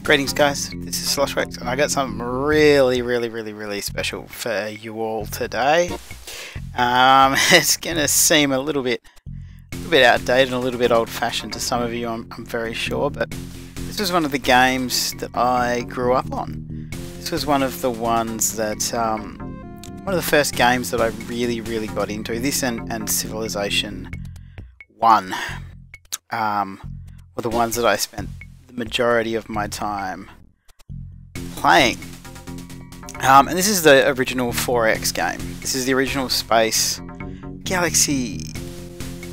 Greetings guys, this is Sloshworks and I got something really special for you all today. It's gonna seem a little bit outdated and a little bit old-fashioned to some of you, I'm very sure, but this was one of the games that I grew up on. This was one of the ones that, one of the first games that I really got into. This and Civilisation 1 were the ones that I spent the majority of my time playing. And this is the original 4X game. This is the original space galaxy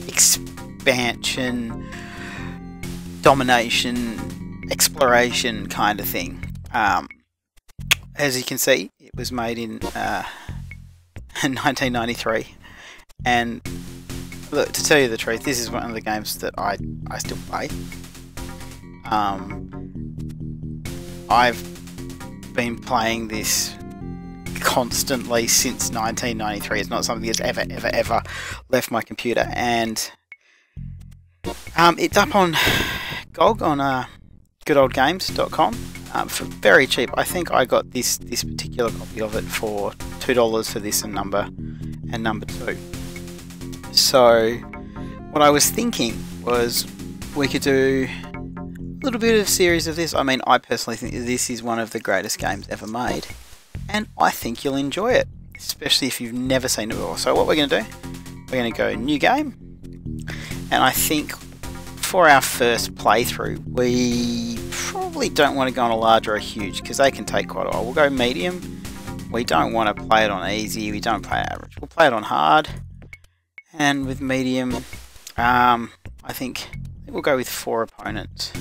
expansion, domination, exploration kind of thing. As you can see, it was made in 1993, and look, to tell you the truth, this is one of the games that I still play. I've been playing this constantly since 1993. It's not something that's ever left my computer, and it's up on GOG on goodoldgames.com for very cheap. I think I got this particular copy of it for $2 for this and number 2. So what I was thinking was we could do a little bit of series of this. I mean, I personally think this is one of the greatest games ever made, and I think you'll enjoy it, especially if you've never seen it before. So what we're going to do, we're going to go new game, and I think for our first playthrough we probably don't want to go on a large or a huge because they can take quite a while. We'll go medium. We don't want to play it on easy, we don't play it average, we'll play it on hard, and with medium I think we'll go with 4 opponents.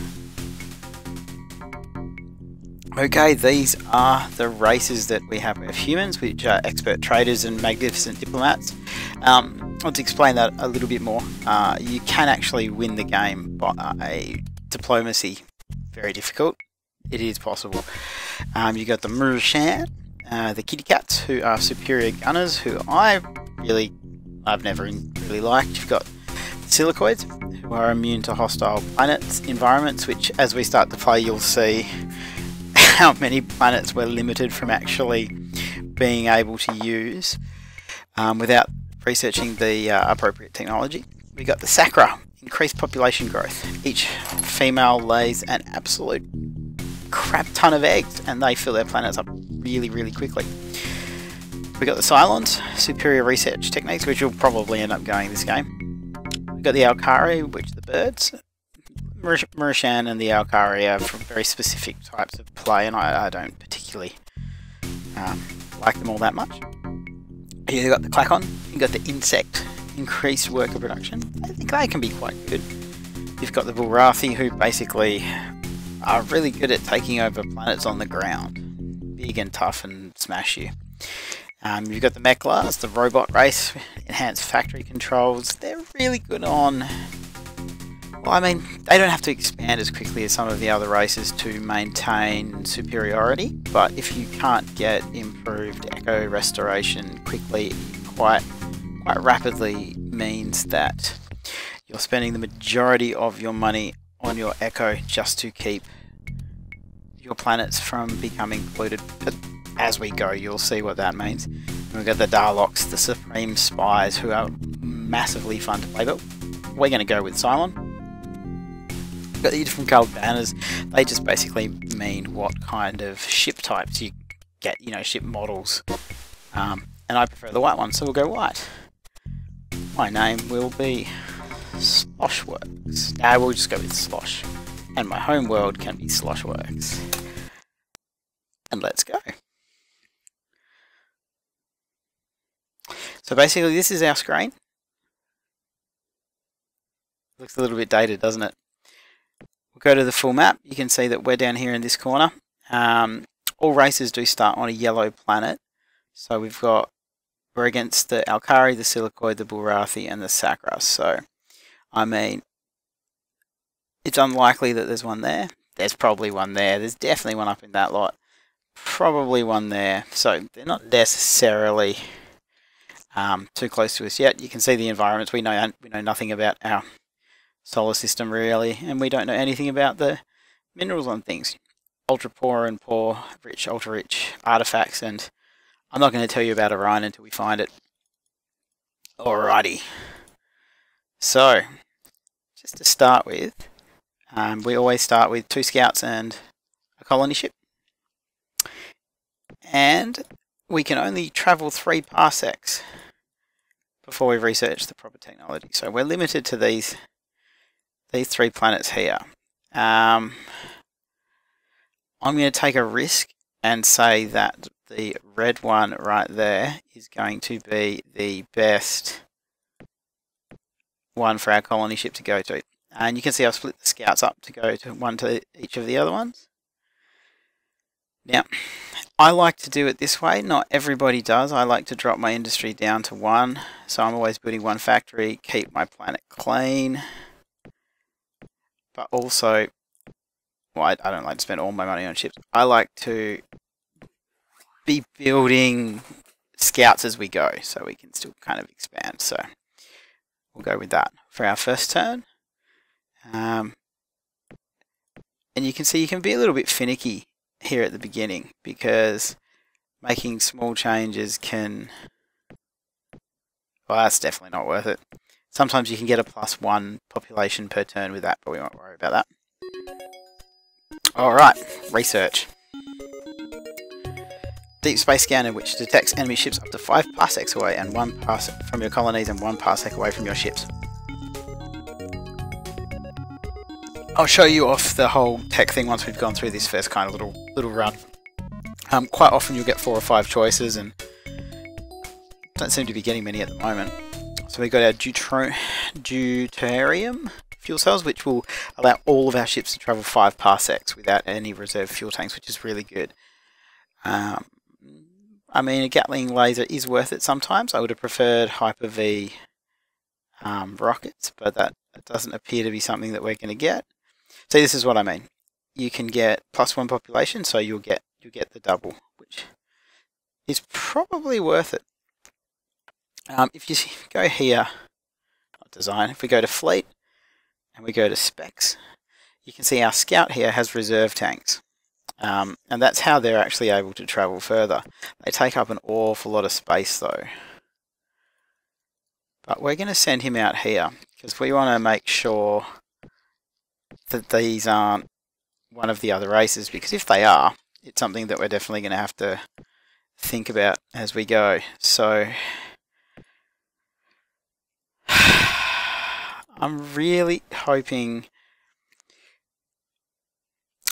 Okay, these are the races that we have. We have humans, which are expert traders and magnificent diplomats. Let's explain that a little bit more. You can actually win the game by diplomacy. Very difficult. It is possible. You got the Marushan, the kitty cats, who are superior gunners, who I've never really liked. You've got the silicoids, who are immune to hostile planets, environments, which as we start to play you'll see how many planets we're limited from actually being able to use without researching the appropriate technology. We got the Sacra, increased population growth. Each female lays an absolute crap ton of eggs and they fill their planets up really quickly. We got the Cylons, superior research techniques, which will probably end up going this game. We got the Alkari, which are the birds. Marushan and the Alkari are from very specific types of play, and I don't particularly like them all that much. You got the Klakon, you got the insect, increased worker production. I think they can be quite good. You've got the Bulrathi, who basically are really good at taking over planets on the ground. Big and tough and smash you. You've got the Mechlars, the robot race, enhanced factory controls. They're really good on... Well, I mean, they don't have to expand as quickly as some of the other races to maintain superiority, but if you can't get improved echo restoration quickly, quite rapidly, means that you're spending the majority of your money on your echo just to keep your planets from becoming polluted. But as we go, you'll see what that means. And we've got the Darloks, the Supreme Spies, who are massively fun to play, but we're going to go with Cylon. We've got the different coloured banners. They just basically mean what kind of ship types you get, you know, ship models. And I prefer the white one, so we'll go white. My name will be Sloshworks. Now we'll just go with Slosh. And my home world can be Sloshworks. And let's go. So basically this is our screen. Looks a little bit dated, doesn't it? We'll go to the full map. You can see that we're down here in this corner. All races do start on a yellow planet. So we're against the Alkari, the Silicoid, the Bulrathi, and the Sacra. So, I mean, it's unlikely that there's one there. There's probably one there. There's definitely one up in that lot. Probably one there. So they're not necessarily too close to us yet. You can see the environments. We know nothing about our solar system really, and we don't know anything about the minerals on things. ultra poor and poor, rich, ultra rich artifacts, and I'm not going to tell you about Orion until we find it. Alrighty. So, just to start with, we always start with 2 scouts and a colony ship. And we can only travel 3 parsecs before we research the proper technology. So we're limited to these 3 planets here. I'm going to take a risk and say that the red one right there is going to be the best one for our colony ship to go to. And you can see I've split the scouts up to go to one to each of the other ones. Now, I like to do it this way. Not everybody does. I like to drop my industry down to 1. So I'm always building 1 factory, keep my planet clean. But also, well, I don't like to spend all my money on ships. I like to be building scouts as we go, so we can still kind of expand. So we'll go with that for our first turn. And you can see you can be a little bit finicky here at the beginning, because making small changes can, well, that's definitely not worth it. Sometimes you can get a +1 population per turn with that, but we won't worry about that. Alright, research. Deep space scanner, which detects enemy ships up to 5 parsecs away and 1 parsec from your colonies and 1 parsec away from your ships. I'll show you off the whole tech thing once we've gone through this first kind of little run. Quite often you'll get 4 or 5 choices, and don't seem to be getting many at the moment. So we've got our deuterium fuel cells, which will allow all of our ships to travel 5 parsecs without any reserve fuel tanks, which is really good. I mean, a Gatling laser is worth it sometimes. I would have preferred Hyper-V rockets, but that doesn't appear to be something that we're going to get. So this is what I mean. You can get +1 population, so you'll get the double, which is probably worth it. If you go here, not design, if we go to fleet and we go to specs, you can see our scout here has reserve tanks. And that's how they're actually able to travel further. They take up an awful lot of space though. But we're going to send him out here because we want to make sure that these aren't one of the other races, because if they are, it's something that we're definitely going to have to think about as we go. So I'm really hoping...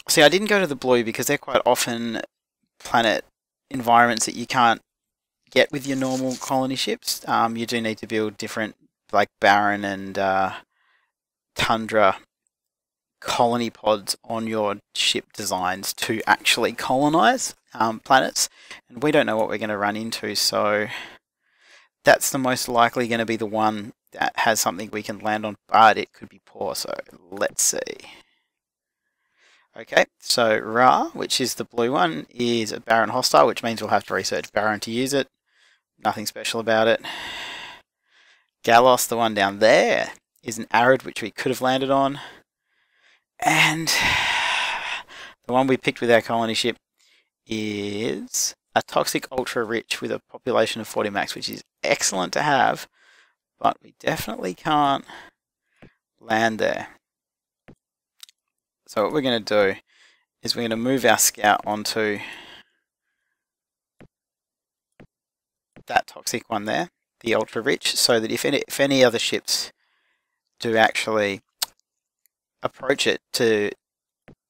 See, I didn't go to the blue because they're quite often planet environments that you can't get with your normal colony ships. You do need to build different, like barren and tundra colony pods on your ship designs to actually colonize planets, and we don't know what we're going to run into, so that's the most likely going to be the one that has something we can land on, but it could be poor, so let's see. Okay, so Ra, which is the blue one, is a barren hostile, which means we'll have to research barren to use it. Nothing special about it. Galos, the one down there, is an arid, which we could have landed on. And the one we picked with our colony ship is a toxic ultra rich with a population of 40 max, which is excellent to have, but we definitely can't land there. So what we're going to do is we're going to move our scout onto that toxic one there, the ultra rich, so that if any other ships do actually approach it to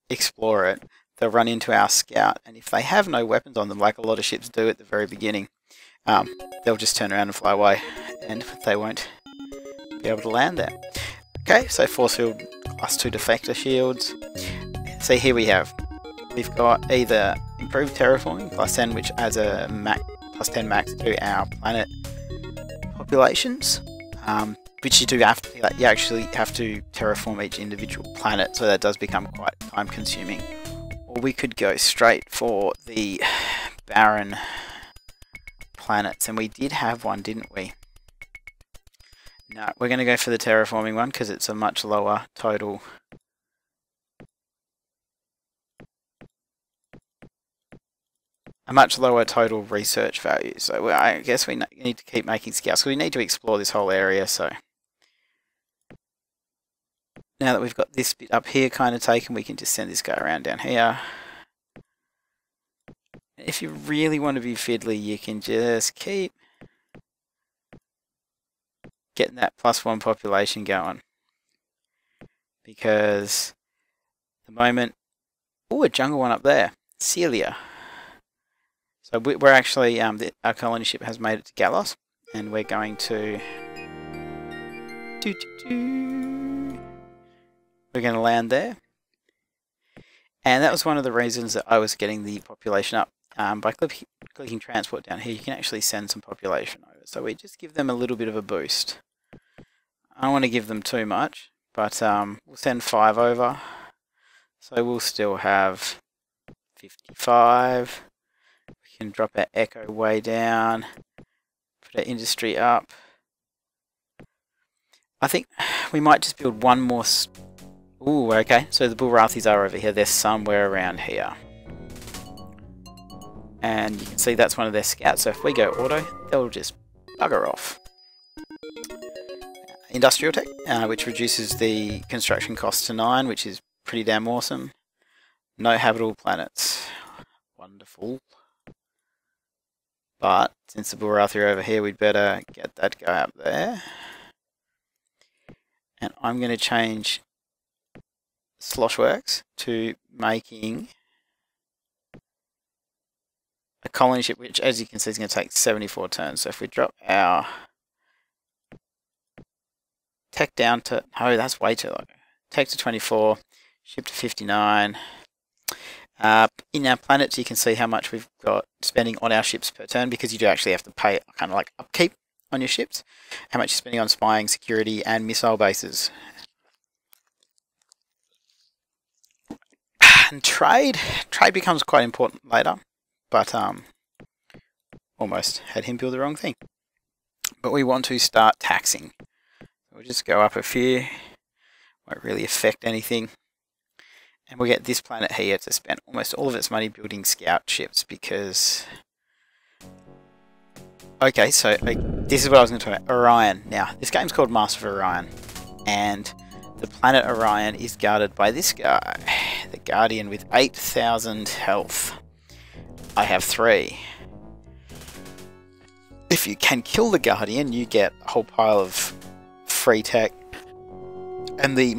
explore it, they'll run into our scout, and if they have no weapons on them, like a lot of ships do at the very beginning, they'll just turn around and fly away, and they won't be able to land there. Okay, so force field +2 defector shields. So here we've got either improved terraforming +10, which adds a +10 max to our planet populations, which you actually have to terraform each individual planet, so that does become quite time consuming. Or we could go straight for the barren planets, and we did have one, didn't we? No, we're going to go for the terraforming one because it's a much lower total a much lower total research value. So I guess we need to keep making scouts. So we need to explore this whole area. So now that we've got this bit up here kind of taken, we can just send this guy around down here. If you really want to be fiddly, you can just keep getting that +1 population going. Because at the moment, oh, a jungle one up there, Celia. So we're actually, our colony ship has made it to Galos, and we're going to we're going to land there. And that was one of the reasons that I was getting the population up. By clicking transport down here, you can actually send some population over. So we just give them a little bit of a boost. I don't want to give them too much, but we'll send 5 over. So we'll still have 55. We can drop our echo way down, put our industry up. I think we might just build one more. Ooh, okay. So the Bullrathis are over here. They're somewhere around here. And you can see that's one of their scouts. So if we go auto, they'll just bugger off. Industrial tech, which reduces the construction cost to 9, which is pretty damn awesome. No habitable planets. Wonderful. But since the Bullrathi are over here, we'd better get that guy up there. And I'm going to change Sloshworks to making a colony ship, which, as you can see, is going to take 74 turns. So if we drop our tech down to, oh, that's way too low. Tech to 24, ship to 59. In our planets, you can see how much we've got spending on our ships per turn, because you do actually have to pay kind of like upkeep on your ships. How much you're spending on spying, security, and missile bases. And trade becomes quite important later, but almost had him build the wrong thing. But we want to start taxing. We'll just go up a few, won't really affect anything. And we'll get this planet here to spend almost all of its money building scout ships, because... Okay, so this is what I was going to talk about. Orion. Now, this game's called Master of Orion, and the planet Orion is guarded by this guy, the Guardian, with 8,000 health. I have 3. If you can kill the Guardian, you get a whole pile of free tech and the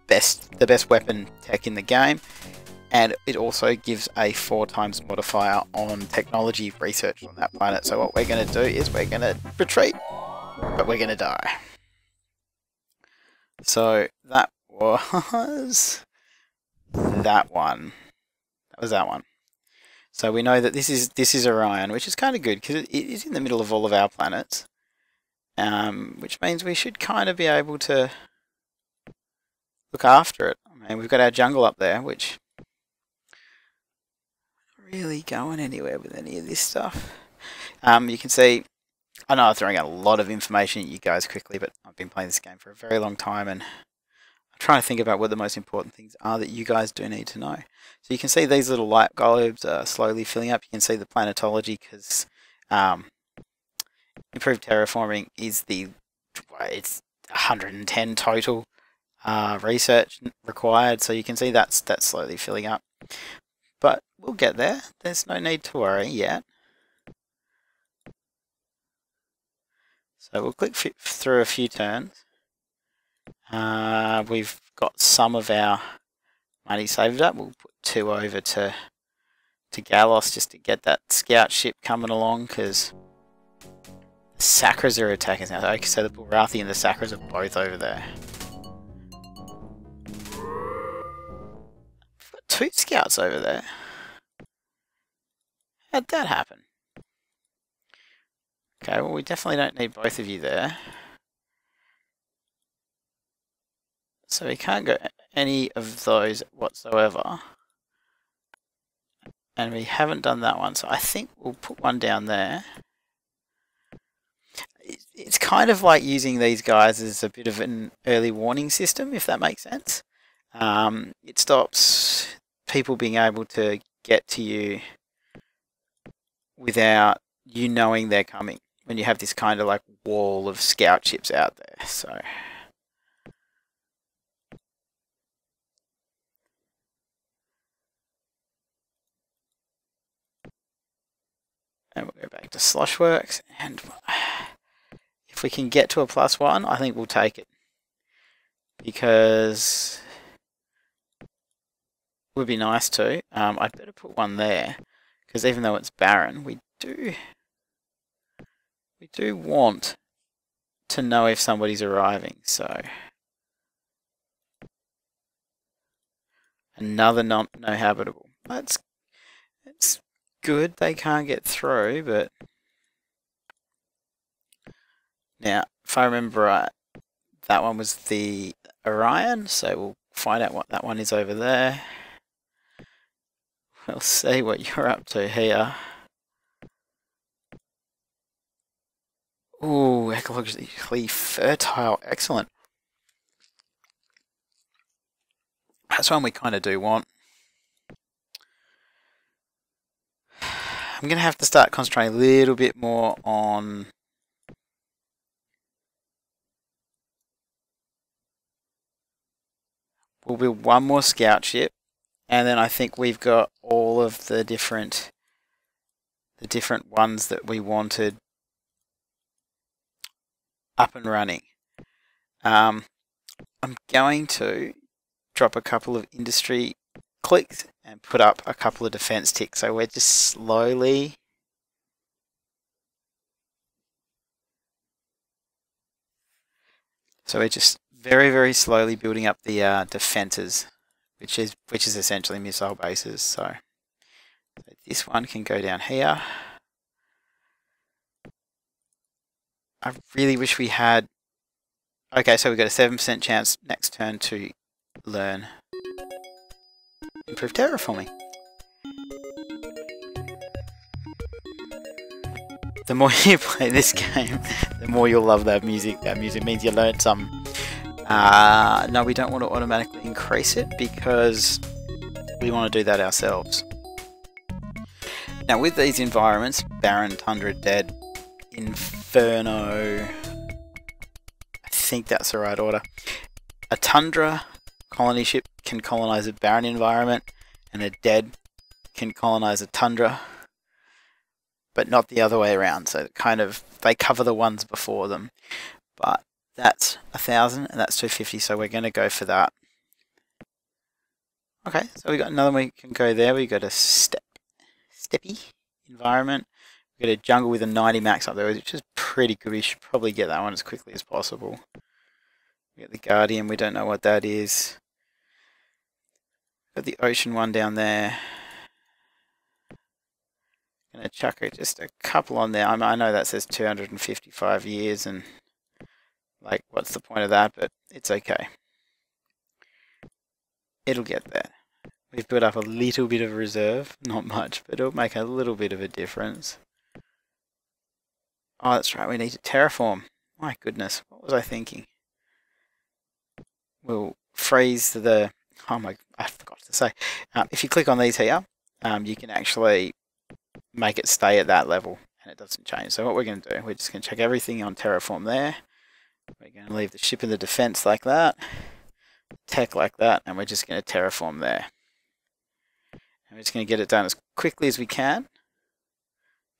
best weapon tech in the game, and it also gives a 4x modifier on technology research on that planet. So what we're going to do is we're going to retreat, but we're going to die. So that was that one. That was that one. So we know that this is Orion, which is kind of good because it is in the middle of all of our planets, which means we should kind of be able to look after it. I mean, we've got our jungle up there, which not really going anywhere with any of this stuff. You can see, I know I'm throwing out a lot of information at you guys quickly, but I've been playing this game for a very long time, and I'm trying to think about what the most important things are that you guys do need to know. So you can see these little light globes are slowly filling up. You can see the planetology, because improved terraforming is it's 110 total research required. So you can see that's slowly filling up. But we'll get there. There's no need to worry yet. So we'll click through a few turns. We've got some of our money saved up. We'll put 2 over to Galos just to get that scout ship coming along, because the Sakras are attacking now. Okay, so the Bullrathi and the Sakras are both over there. We've got 2 scouts over there. How'd that happen? Okay, well, we definitely don't need both of you there. So we can't go any of those whatsoever. And we haven't done that one, so I think we'll put one down there. It's kind of like using these guys as a bit of an early warning system, if that makes sense. It stops people being able to get to you without you knowing they're coming, when you have this kind of like wall of scout ships out there. So and we'll go back to Sloshworks, and if we can get to a +1, I think we'll take it, because it would be nice to. I'd better put one there, because even though it's barren, we do want to know if somebody's arriving. So another no habitable. It's good they can't get through, but now if I remember right, that one was the Orion, so we'll find out what that one is over there. We'll see what you're up to here. Ooh, ecologically fertile, excellent. That's one we kind of do want. I'm going to have to start concentrating a little bit more on we'll build one more scout ship, and then I think we've got all of the different ones that we wanted up and running. I'm going to drop a couple of industry clicks and put up a couple of defense ticks. So we're just slowly very, very slowly building up the defences, which is essentially missile bases. So this one can go down here. I really wish we had. Okay, so we've got a 7% chance next turn to learn improve terraforming. The more you play this game, the more you'll love that music. That music means you learned something. No, we don't want to automatically increase it because we want to do that ourselves. Now with these environments, Barren, Tundra, Dead, Inferno, I think that's the right order. A Tundra colony ship can colonize a barren environment, and a Dead can colonize a Tundra, but not the other way around. So kind of they cover the ones before them. But that's 1,000 and that's 250, so we're going to go for that. Okay, so we got another one we can go there. We got a steppy environment. We got a jungle with a 90 max up there, which is pretty good. We should probably get that one as quickly as possible. We got the Guardian. We don't know what that is. Got the ocean one down there. Gonna chuck just a couple on there. I know that says 255 years, and like, what's the point of that? But it's okay. It'll get there. We've built up a little bit of reserve, not much, but it'll make a little bit of a difference. Oh, that's right. We need to terraform. My goodness, what was I thinking? We'll freeze the. Oh my! I forgot to say. If you click on these here, you can actually make it stay at that level and it doesn't change. So what we're going to do, we're just going to check everything on terraform there. We're going to leave the ship in the defense like that, tech like that, and we're just going to terraform there. And we're just going to get it done as quickly as we can.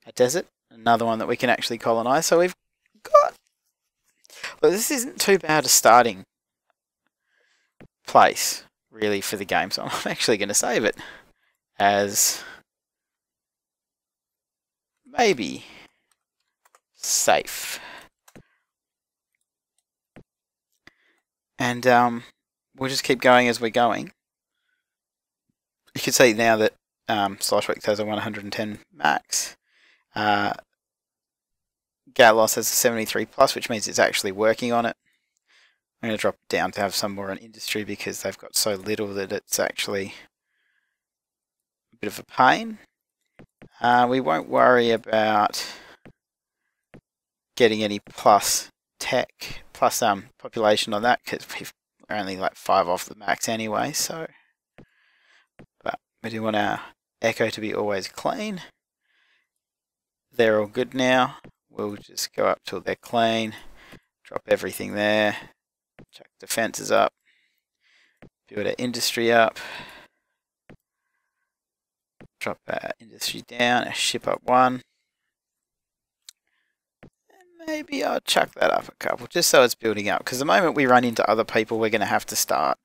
A desert, another one that we can actually colonize. So we've got, well, this isn't too bad a starting place really for the game, so I'm actually going to save it as maybe safe. And we'll just keep going as we're going. You can see now that Sloshworks has a 110 max. Gatlos has a 73 plus, which means it's actually working on it. I'm going to drop it down to have some more in industry because they've got so little that it's actually a bit of a pain. We won't worry about getting any plus tech, plus population on that because we're only like 5 off the max anyway. So, but we do want our echo to be always clean. They're all good now. We'll just go up till they're clean. Drop everything there. Chuck defenses up. Build our industry up. Drop our industry down. Our ship up one. And maybe I'll chuck that up a couple, just so it's building up. Because the moment we run into other people, we're going to have to start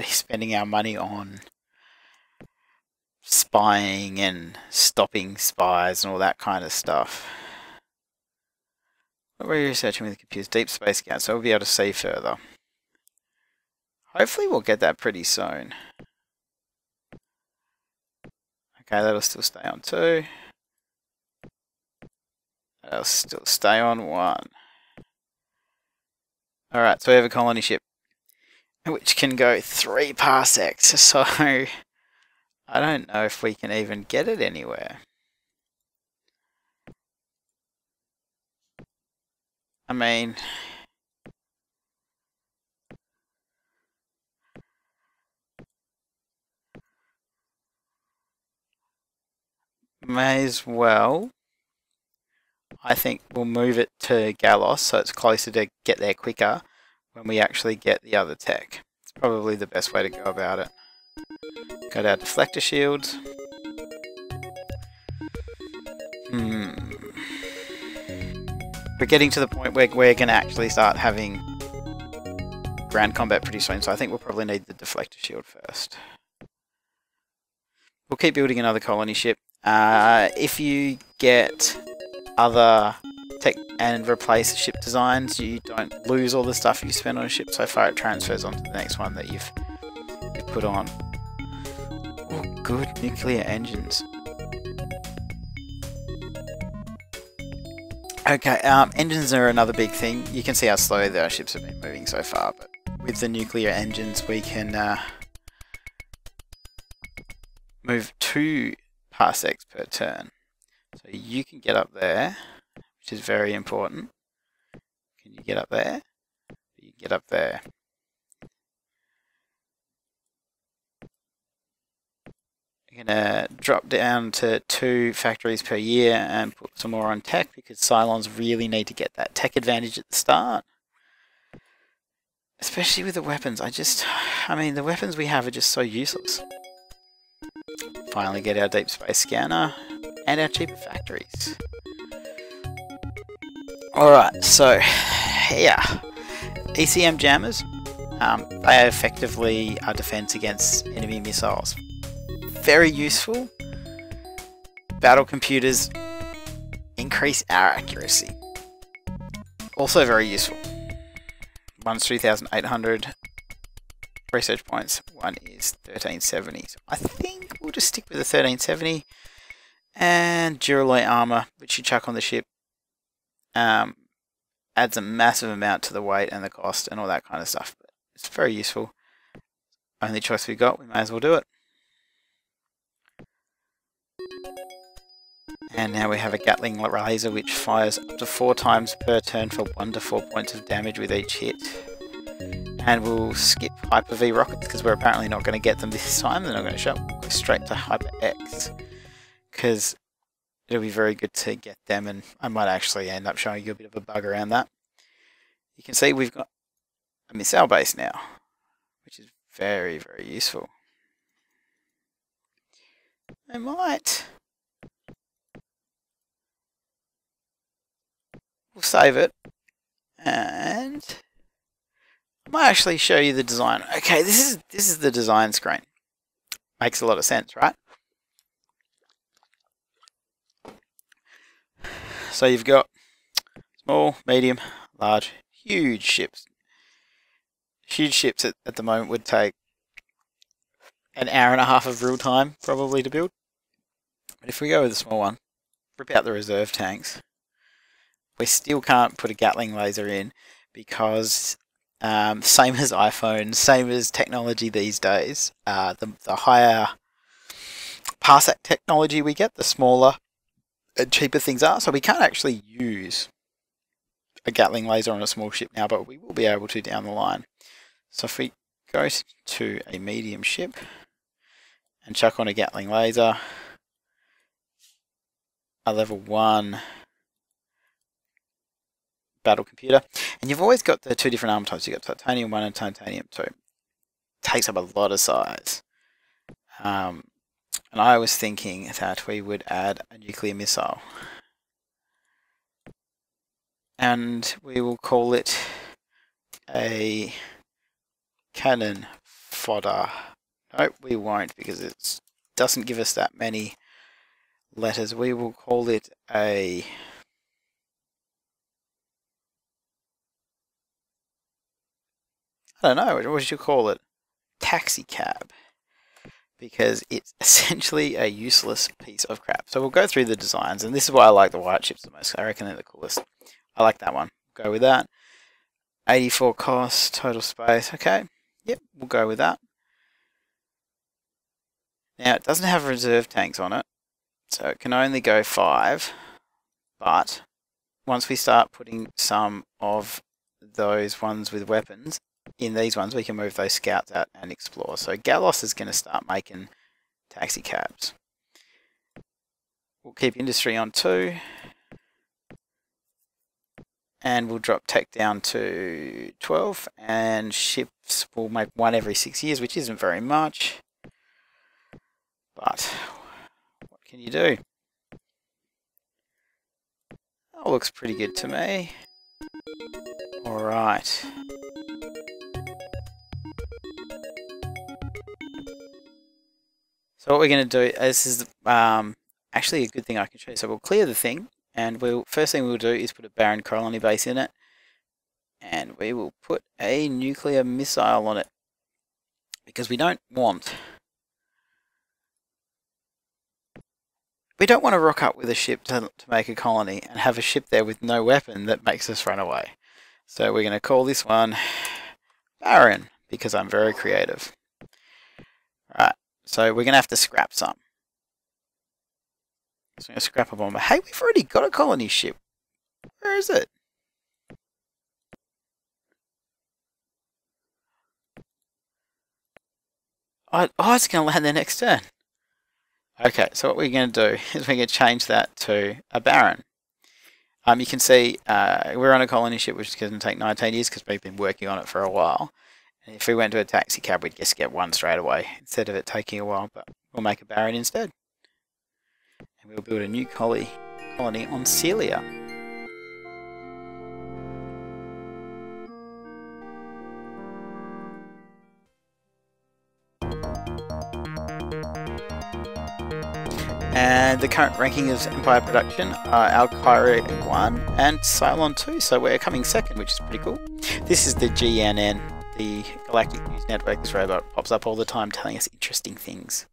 spending our money on spying and stopping spies and all that kind of stuff. What were you researching with the computers? Deep space scan, so we'll be able to see further. Hopefully we'll get that pretty soon. Okay, that'll still stay on 2. That'll still stay on 1. Alright, so we have a colony ship, which can go 3 parsecs, so I don't know if we can even get it anywhere. I mean, may as well. I think we'll move it to Galos so it's closer to get there quicker when we actually get the other tech. It's probably the best way to go about it. Got our deflector shields. We're getting to the point where we're going to actually start having ground combat pretty soon, so I think we'll probably need the deflector shield first. We'll keep building another colony ship. If you get other tech and replace ship designs, you don't lose all the stuff you spent on a ship so far. It transfers onto the next one that you've put on. Oh, good nuclear engines. Okay, engines are another big thing. You can see how slow our ships have been moving so far, but with the nuclear engines we can move 2 parsecs per turn. So you can get up there, which is very important. Can you get up there? You can get up there. We're going to drop down to 2 factories per year and put some more on tech, because Cylons really need to get that tech advantage at the start. Especially with the weapons. I mean, the weapons we have are just so useless. Finally get our deep space scanner and our cheaper factories. Alright, so here, ECM jammers. They effectively are defense against enemy missiles. Very useful. Battle computers increase our accuracy. Also very useful. One's 3,800 research points, one is 1370. So I think we'll just stick with the 1370. And Duralloy armor, which you chuck on the ship, adds a massive amount to the weight and the cost and all that kind of stuff. But it's very useful. Only choice we've got, we may as well do it. And now we have a Gatling laser which fires up to 4 times per turn for 1 to 4 points of damage with each hit. And we'll skip Hyper V rockets because we're apparently not going to get them this time. They're not going to show up. We'll go straight to Hyper X because it'll be very good to get them, and I might actually end up showing you a bit of a bug around that. You can see we've got a missile base now, which is very, very useful. We'll save it, and I might actually show you the design. Okay, this is the design screen. Makes a lot of sense, right? So you've got small, medium, large, huge ships. Huge ships at the moment would take an hour and a half of real time probably to build. But if we go with a small one, rip out the reserve tanks, we still can't put a Gatling laser in because same as iPhones, same as technology these days, the higher parsec technology we get, the smaller and cheaper things are. So we can't actually use a Gatling laser on a small ship now, but we will be able to down the line. So if we go to a medium ship and chuck on a Gatling laser, a level 1 battle computer, and you've always got the 2 different armor types. You've got titanium 1 and titanium 2. Takes up a lot of size. And I was thinking that we would add a nuclear missile. And we will call it a cannon fodder. Nope, we won't, because it doesn't give us that many letters. We will call it a... I don't know, what should you call it? Taxi cab. Because it's essentially a useless piece of crap. So we'll go through the designs, and this is why I like the white chips the most. I reckon they're the coolest. I like that one. Go with that. 84 cost, total space. Okay, yep, we'll go with that. Now, it doesn't have reserve tanks on it, so it can only go 5. But once we start putting some of those ones with weapons in these ones, we can move those scouts out and explore. So Galos is going to start making taxi cabs. We'll keep industry on 2. And we'll drop tech down to 12. And ships will make 1 every 6 years, which isn't very much. But what can you do? That looks pretty good to me. Alright. So what we're going to do, this is actually a good thing I can show you. So we'll clear the thing, and first thing we'll do is put a barren colony base in it, and we will put a nuclear missile on it, because we don't want to rock up with a ship to make a colony and have a ship there with no weapon that makes us run away. So we're going to call this one Barren, because I'm very creative. Right, so we're going to have to scrap some. So I'm going to scrap a bomber. Hey, we've already got a colony ship. Where is it? Oh, it's going to land there next turn. Okay, so what we're going to do is we're going to change that to a Barren. You can see we're on a colony ship, which is going to take 19 years because we've been working on it for a while. And if we went to a taxi cab, we'd just get 1 straight away instead of it taking a while. But we'll make a Barren instead. And we'll build a new colony on Celia. And the current ranking of Empire Production are Alkyra 1 and Cylon 2, so we're coming second, which is pretty cool. This is the GNN, the Galactic News Network. This robot pops up all the time telling us interesting things.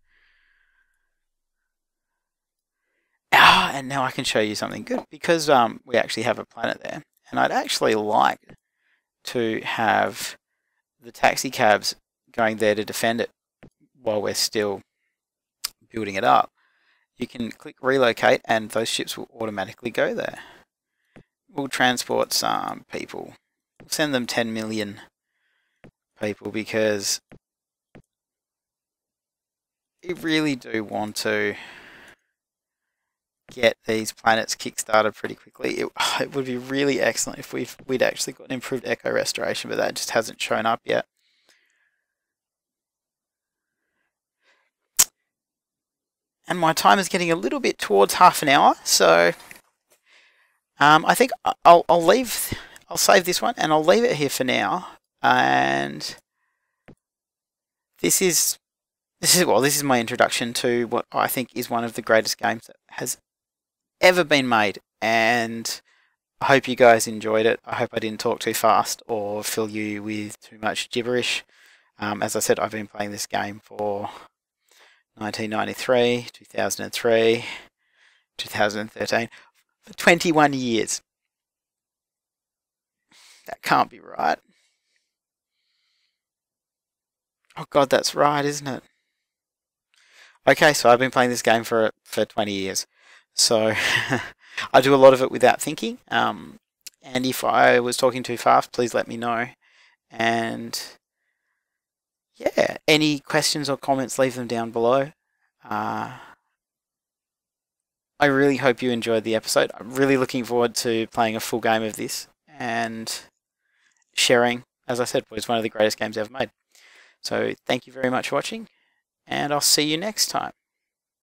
And now I can show you something good, because we actually have a planet there. And I'd actually like to have the taxi cabs going there to defend it while we're still building it up. You can click relocate and those ships will automatically go there. We'll transport some people. We'll send them 10 million people, because we really do want to get these planets kickstarted pretty quickly. It would be really excellent if we'd actually got improved echo restoration, but that just hasn't shown up yet. And my time is getting a little bit towards half an hour, so I think I'll save this one and I'll leave it here for now. And this is my introduction to what I think is one of the greatest games that has ever been made. And I hope you guys enjoyed it. I hope I didn't talk too fast or fill you with too much gibberish. As I said, I've been playing this game for 1993, 2003, 2013, for 21 years. That can't be right. Oh god, that's right, isn't it? Okay, so I've been playing this game for 20 years. So I do a lot of it without thinking. And if I was talking too fast, please let me know. And yeah, any questions or comments, leave them down below. I really hope you enjoyed the episode. I'm really looking forward to playing a full game of this and sharing, as I said, what is one of the greatest games ever made. So thank you very much for watching, and I'll see you next time.